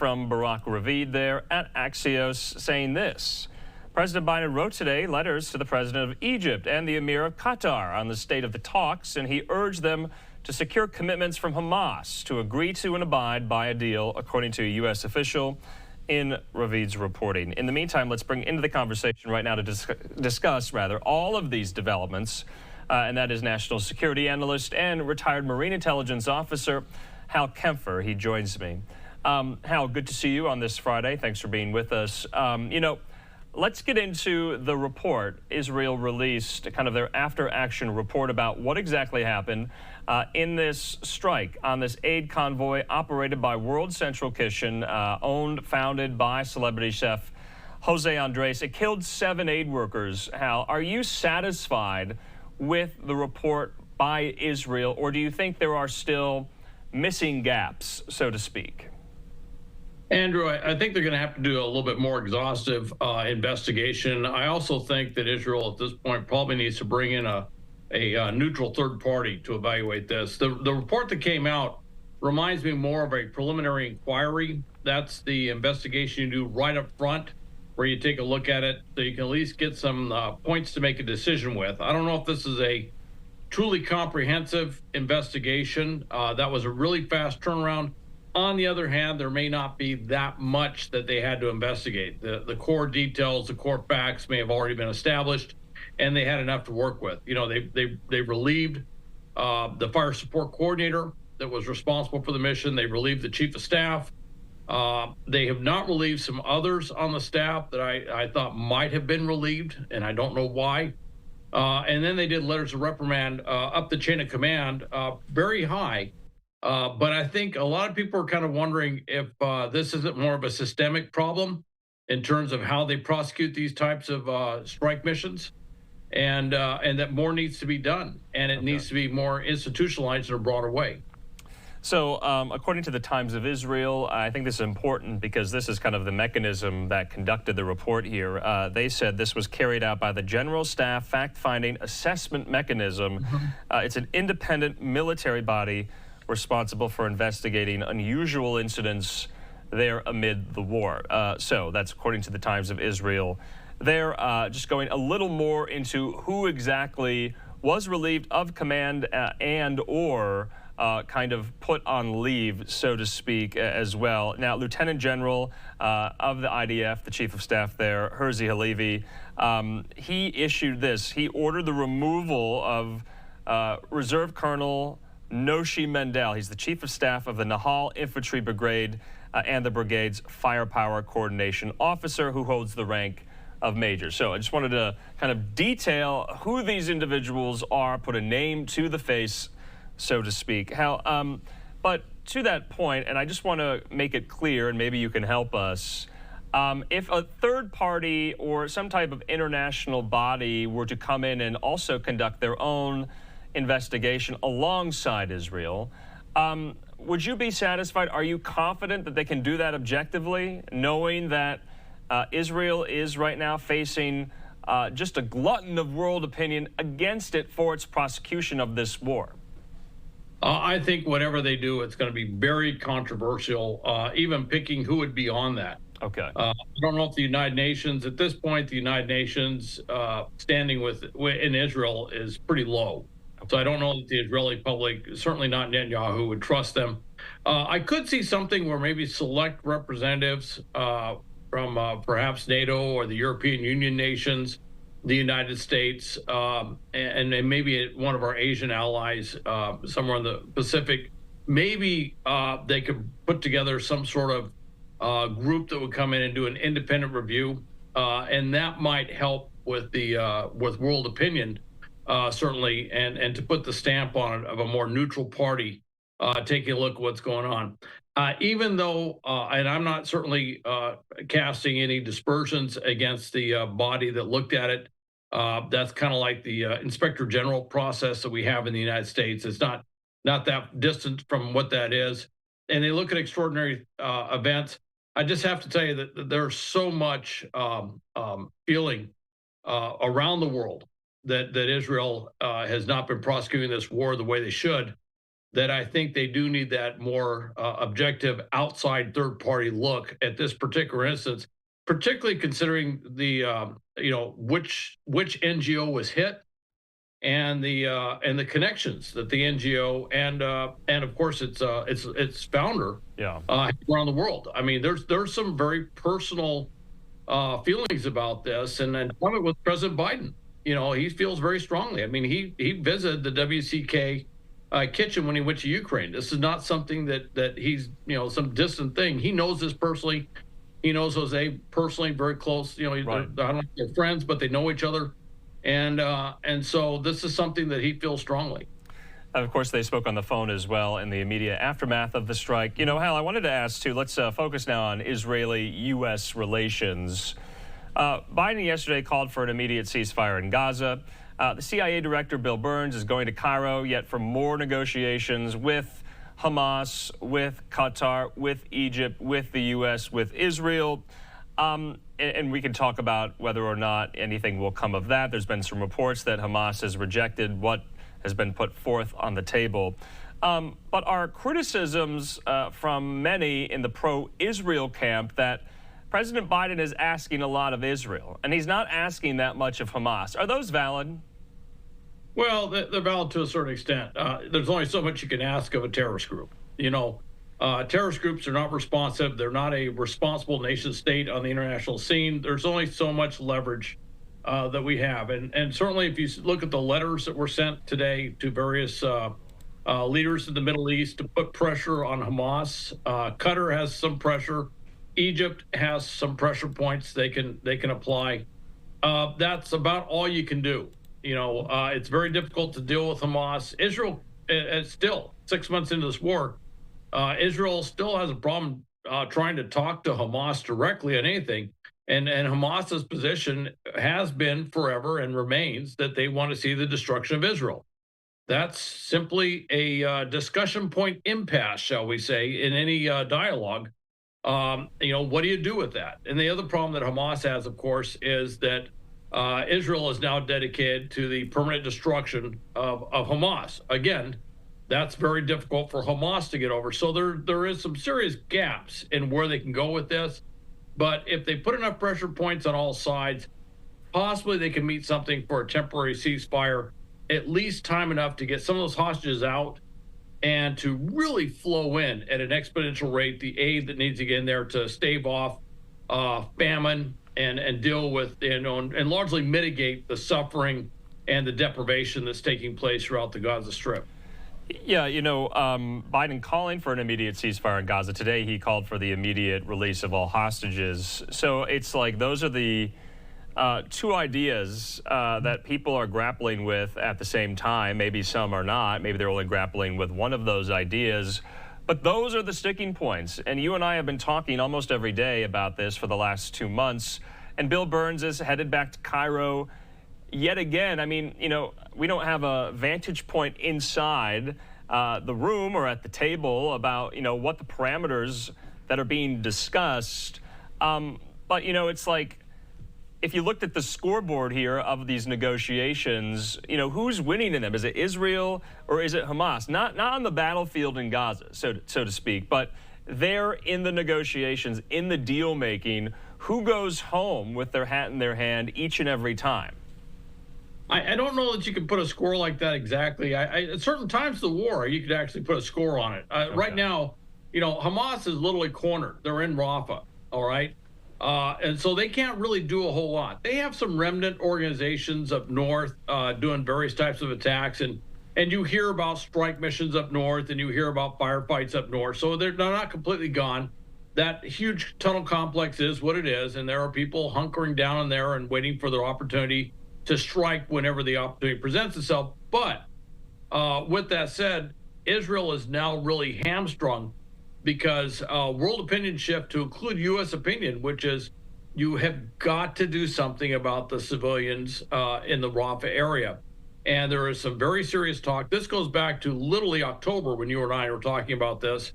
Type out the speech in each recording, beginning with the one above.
from Barak Ravid there at Axios saying this. President Biden wrote today letters to the president of Egypt and the emir of Qatar on the state of the talks, and he urged them to secure commitments from Hamas to agree to and abide by a deal, according to a U.S. official in Ravid's reporting. In the meantime, let's bring into the conversation right now to discuss all of these developments, and that is national security analyst and retired Marine intelligence officer Hal Kempfer. He joins me. Hal, good to see you on this Friday. Thanks for being with us. Let's get into the report. Israel released kind of their after-action report about what exactly happened in this strike on this aid convoy operated by World Central Kitchen, founded by celebrity chef Jose Andres. It killed 7 aid workers. Hal, are you satisfied with the report by Israel, or do you think there are still missing gaps, so to speak? Andrew, I think they're going to have to do a little bit more exhaustive investigation. I also think that Israel at this point probably needs to bring in a neutral third party to evaluate this. The report that came out reminds me more of a preliminary inquiry. That's the investigation you do right up front, where you take a look at it so you can at least get some points to make a decision with. I don't know if this is a truly comprehensive investigation. That was a really fast turnaround. On the other hand, there may not be that much that they had to investigate. The core details, the core facts may have already been established, and they had enough to work with. You know, they relieved the fire support coordinator that was responsible for the mission. They relieved the chief of staff. They have not relieved some others on the staff that I thought might have been relieved, and I don't know why. And then they did letters of reprimand up the chain of command, very high. But I think a lot of people are kind of wondering if this isn't more of a systemic problem in terms of how they prosecute these types of strike missions, and that more needs to be done, and it needs to be more institutionalized in a broader way. So according to the Times of Israel, I think this is important because this is kind of the mechanism that conducted the report here. They said this was carried out by the General Staff Fact-Finding Assessment Mechanism. It's an independent military body responsible for investigating unusual incidents there amid the war. So that's according to the Times of Israel. They're just going a little more into who exactly was relieved of command and/or kind of put on leave, so to speak, as well. Now, Lieutenant General of the IDF, the Chief of Staff there, Herzi Halevi, he issued this. He ordered the removal of Reserve Colonel Noshi Mendel. He's the Chief of Staff of the Nahal Infantry Brigade and the brigade's Firepower Coordination Officer, who holds the rank of Major. So I just wanted to kind of detail who these individuals are, put a name to the face, so to speak. But to that point, and I just want to make it clear, and maybe you can help us, if a third party or some type of international body were to come in and also conduct their own investigation alongside Israel, would you be satisfied? Are you confident that they can do that objectively, knowing that Israel is right now facing just a glutton of world opinion against it for its prosecution of this war? I think whatever they do, it's going to be very controversial, even picking who would be on that. Okay. I don't know if the United Nations, at this point, the United Nations standing in Israel is pretty low. So I don't know that the Israeli public, certainly not Netanyahu, would trust them. I could see something where maybe select representatives from perhaps NATO or the European Union nations, the United States, and maybe one of our Asian allies somewhere in the Pacific, maybe they could put together some sort of group that would come in and do an independent review, and that might help with the with world opinion. Certainly, and to put the stamp on it of a more neutral party taking a look at what's going on. Even though, and I'm not certainly casting any dispersions against the body that looked at it. That's kind of like the Inspector General process that we have in the United States. It's not that distant from what that is. And they look at extraordinary events. I just have to tell you that there's so much feeling around the world that Israel has not been prosecuting this war the way they should. that I think they do need that more objective outside third party look at this particular instance, particularly considering the which NGO was hit and the connections that the NGO and of course its founder around the world. I mean, there's some very personal feelings about this, and then comment with President Biden. You know, he feels very strongly. I mean, he visited the WCK kitchen when he went to Ukraine. This is not something that he's some distant thing. He knows this personally. He knows Jose personally, very close. You know, I don't know if they're friends, but they know each other. And so this is something that he feels strongly. Of course, they spoke on the phone as well in the immediate aftermath of the strike. You know, Hal, I wanted to ask, too, let's focus now on Israeli-U.S. relations. Biden yesterday called for an immediate ceasefire in Gaza. The CIA director, Bill Burns, is going to Cairo yet for more negotiations with Hamas, with Qatar, with Egypt, with the U.S., with Israel. And we can talk about whether or not anything will come of that. There's been some reports that Hamas has rejected what has been put forth on the table. But are criticisms from many in the pro-Israel camp that President Biden is asking a lot of Israel, and he's not asking that much of Hamas. Are those valid? Well, they're valid to a certain extent. There's only so much you can ask of a terrorist group. You know, terrorist groups are not responsive. They're not a responsible nation state on the international scene. There's only so much leverage that we have. And certainly if you look at the letters that were sent today to various leaders in the Middle East to put pressure on Hamas, Qatar has some pressure. Egypt has some pressure points they can apply. That's about all you can do. You know, it's very difficult to deal with Hamas. Israel, still 6 months into this war, Israel still has a problem trying to talk to Hamas directly on anything. And Hamas's position has been forever and remains that they want to see the destruction of Israel. That's simply a discussion point impasse, shall we say, in any dialogue. You know, what do you do with that? And the other problem that Hamas has, of course, is that Israel is now dedicated to the permanent destruction of Hamas. Again, that's very difficult for Hamas to get over. So there is some serious gaps in where they can go with this. But if they put enough pressure points on all sides, possibly they can meet something for a temporary ceasefire, at least time enough to get some of those hostages out and to really flow in at an exponential rate the aid that needs to get in there to stave off famine and deal with, and largely mitigate the suffering and the deprivation that's taking place throughout the Gaza Strip. Yeah, you know, Biden calling for an immediate ceasefire in Gaza. Today, he called for the immediate release of all hostages. So it's like those are the two ideas that people are grappling with at the same time. Maybe some are not. Maybe they're only grappling with one of those ideas. But those are the sticking points. And you and I have been talking almost every day about this for the last 2 months. And Bill Burns is headed back to Cairo yet again. I mean, you know, we don't have a vantage point inside the room or at the table about, you know, what the parameters that are being discussed. But, you know, it's like, if you looked at the scoreboard here of these negotiations, you know, who's winning in them? Is it Israel or is it Hamas? Not on the battlefield in Gaza, so to speak, but there in the negotiations, in the deal making, who goes home with their hat in their hand each and every time? I don't know that you can put a score like that exactly. At certain times of the war, you could actually put a score on it. Okay. Right now, you know, Hamas is literally cornered. They're in Rafah, all right? And so they can't really do a whole lot. They have some remnant organizations up north doing various types of attacks, and you hear about strike missions up north, and you hear about firefights up north. So they're not completely gone. That huge tunnel complex is what it is, and there are people hunkering down in there and waiting for their opportunity to strike whenever the opportunity presents itself. But with that said, Israel is now really hamstrung because world opinion shift to include U.S. opinion, which is you have got to do something about the civilians in the Rafah area. And there is some very serious talk. This goes back to literally October when you and I were talking about this,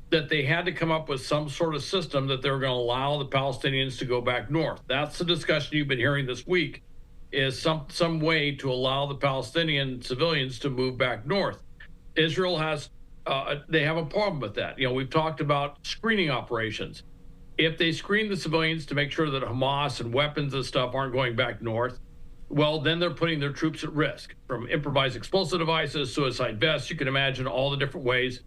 that they had to come up with some sort of system that they were going to allow the Palestinians to go back north. That's the discussion you've been hearing this week, is some way to allow the Palestinian civilians to move back north. Israel has they have a problem with that. We've talked about screening operations. If they screen the civilians to make sure that Hamas and weapons and stuff aren't going back north, well, then they're putting their troops at risk, from improvised explosive devices, suicide vests. You can imagine all the different ways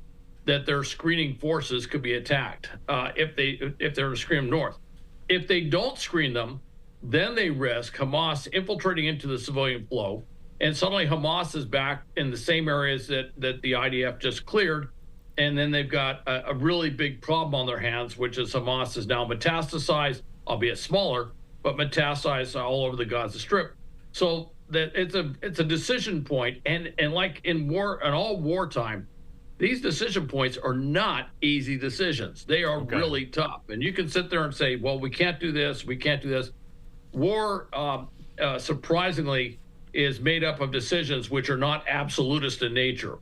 that their screening forces could be attacked if they're to screen them north. If they don't screen them, then they risk Hamas infiltrating into the civilian flow, and suddenly Hamas is back in the same areas that the IDF just cleared, and then they've got a really big problem on their hands, which is Hamas is now metastasized, albeit smaller, but metastasized all over the Gaza Strip. So that it's a decision point, and like in war, in all wartime, these decision points are not easy decisions. They are really tough, and you can sit there and say, "Well, we can't do this, we can't do this." War, surprisingly, is made up of decisions which are not absolutist in nature.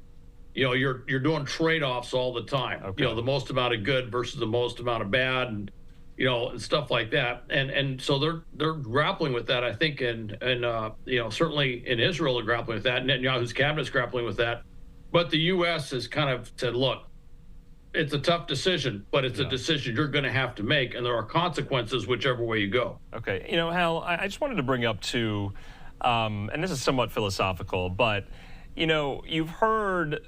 You're doing trade-offs all the time. The most amount of good versus the most amount of bad, and and stuff like that. And so they're grappling with that. I think, and certainly in Israel they're grappling with that. Netanyahu's cabinet's grappling with that. But the U.S. has kind of said, look, it's a tough decision, but it's a decision you're going to have to make, and there are consequences whichever way you go. Okay. Hal, I just wanted to bring up too, and this is somewhat philosophical, but, you've heard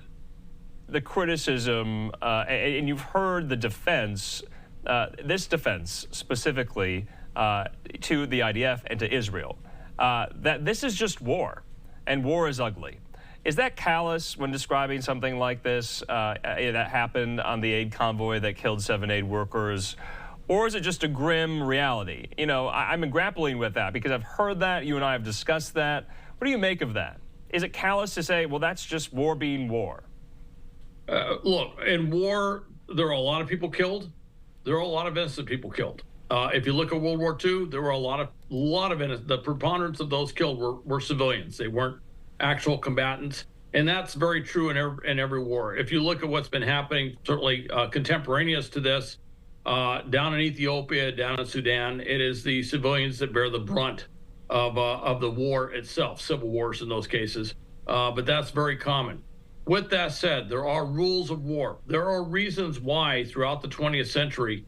the criticism and you've heard the defense, this defense specifically to the IDF and to Israel, that this is just war, and war is ugly. Is that callous when describing something like this that happened on the aid convoy that killed 7 aid workers? Or is it just a grim reality? I'm grappling with that because I've heard that. You and I have discussed that. What do you make of that? Is it callous to say, well, that's just war being war? Look, in war, there are a lot of people killed. There are a lot of innocent people killed. If you look at World War II, there were a lot of innocent. The preponderance of those killed were civilians. They weren't actual combatants, and that's very true in every war. If you look at what's been happening, certainly contemporaneous to this, down in Ethiopia, down in Sudan, it is the civilians that bear the brunt of the war itself, civil wars in those cases. But that's very common. With that said, there are rules of war. There are reasons why throughout the 20th century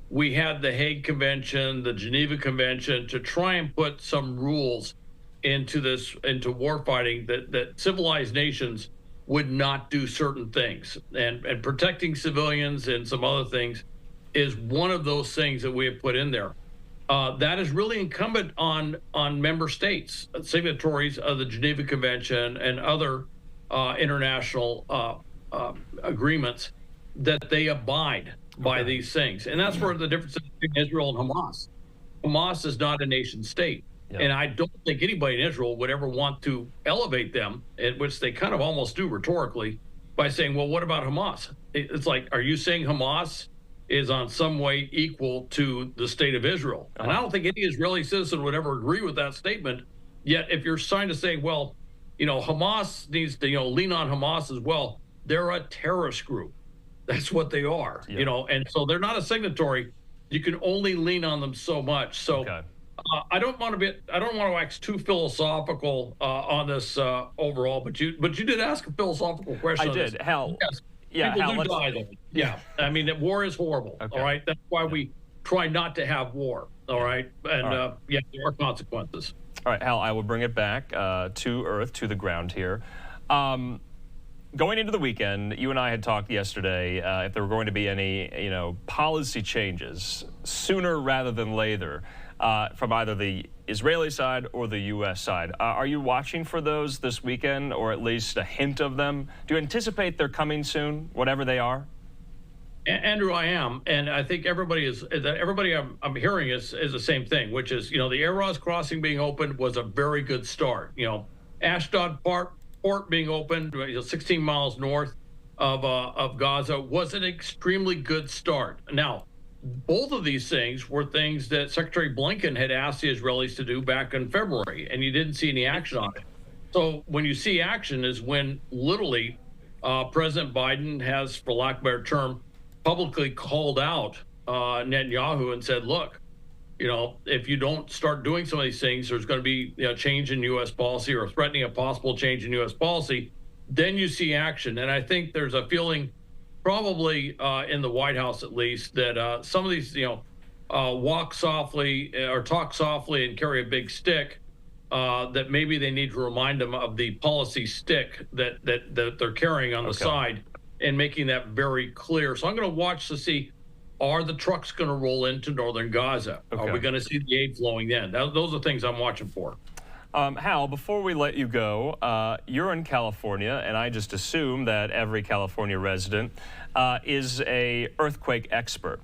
we had the Hague Convention, the Geneva Convention, to try and put some rules into war fighting that civilized nations would not do certain things, and protecting civilians and some other things is one of those things that we have put in there. That is really incumbent on member states, signatories of the Geneva Convention and other international agreements, that they abide by these things. And that's where the difference between Israel and Hamas. Hamas is not a nation state. Yep. And I don't think anybody in Israel would ever want to elevate them, which they kind of almost do rhetorically, by saying, well, what about Hamas? It's like, are you saying Hamas is on some way equal to the state of Israel? And I don't think any Israeli citizen would ever agree with that statement. Yet if you're trying to say, well, Hamas needs to, lean on Hamas as well, they're a terrorist group. That's what they are, and so they're not a signatory. You can only lean on them so much. So I don't want to wax too philosophical on this overall, but you did ask a philosophical question. I did. Hal. Yes. Yeah. People Hal, do die though. Yeah. I mean, war is horrible. All right. That's why we try not to have war. All right. And there are consequences. All right, Hal, I will bring it back to earth, to the ground here. Going into the weekend, you and I had talked yesterday if there were going to be any, policy changes sooner rather than later from either the Israeli side or the U.S. side. Are you watching for those this weekend, or at least a hint of them? Do you anticipate they're coming soon, whatever they are? Andrew, I am, and I think everybody I'm hearing is the same thing, which is, the Air crossing being opened was a very good start. Ashdod port being opened, 16 miles north of Gaza, was an extremely good start. Now, both of these things were things that Secretary Blinken had asked the Israelis to do back in February, and you didn't see any action on it. So when you see action is when literally President Biden has, for lack of a better term, publicly called out Netanyahu and said, look, if you don't start doing some of these things, there's going to be a change in U.S. policy, or threatening a possible change in U.S. policy. then you see action. And I think there's a feeling, probably in the White House at least, that some of these, walk softly or talk softly and carry a big stick, that maybe they need to remind them of the policy stick that they're carrying on the side, and making that very clear. So I'm going to watch to see, are the trucks going to roll into northern Gaza? Are we going to see the aid flowing in? Those are things I'm watching for. Hal, before we let you go, you're in California, and I just assume that every California resident is a earthquake expert.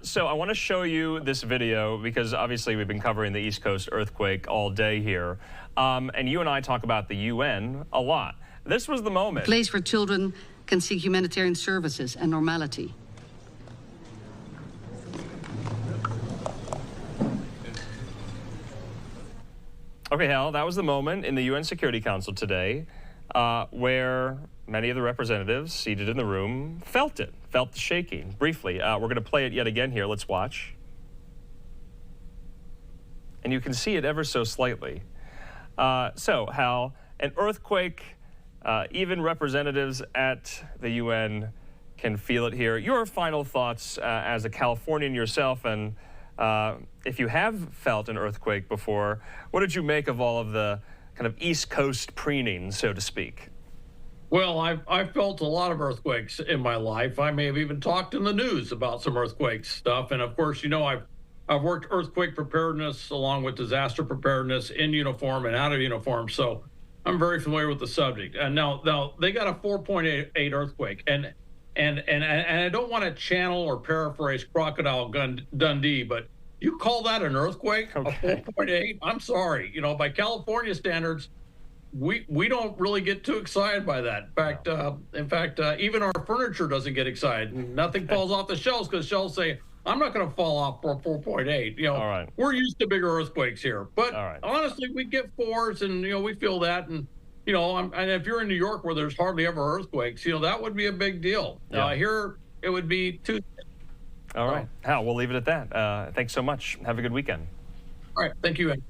So I want to show you this video because obviously we've been covering the East Coast earthquake all day here, and you and I talk about the UN a lot. This was the moment. A place where children can seek humanitarian services and normality. Okay, Hal, that was the moment in the UN Security Council today where many of the representatives seated in the room felt the shaking. Briefly, we're going to play it yet again here. Let's watch. And you can see it ever so slightly. So, Hal, an earthquake, even representatives at the UN can feel it here. Your final thoughts as a Californian yourself, and if you have felt an earthquake before, what did you make of all of the kind of East Coast preening, so to speak? Well, I've felt a lot of earthquakes in my life. I may have even talked in the news about some earthquake stuff. And of course, I've worked earthquake preparedness along with disaster preparedness in uniform and out of uniform. So I'm very familiar with the subject. And now they got a 4.8 earthquake. And I don't want to channel or paraphrase Crocodile Dundee, but you call that an earthquake, a 4.8? I'm sorry. By California standards, we don't really get too excited by that. In fact, even our furniture doesn't get excited. Nothing falls off the shelves because shelves say, I'm not going to fall off for a 4.8. All right. We're used to bigger earthquakes here. But honestly, we get fours, and we feel that. And and if you're in New York where there's hardly ever earthquakes, that would be a big deal. Here, it would be 2. All right. Hal, we'll leave it at that. Thanks so much. Have a good weekend. All right. Thank you, Ed.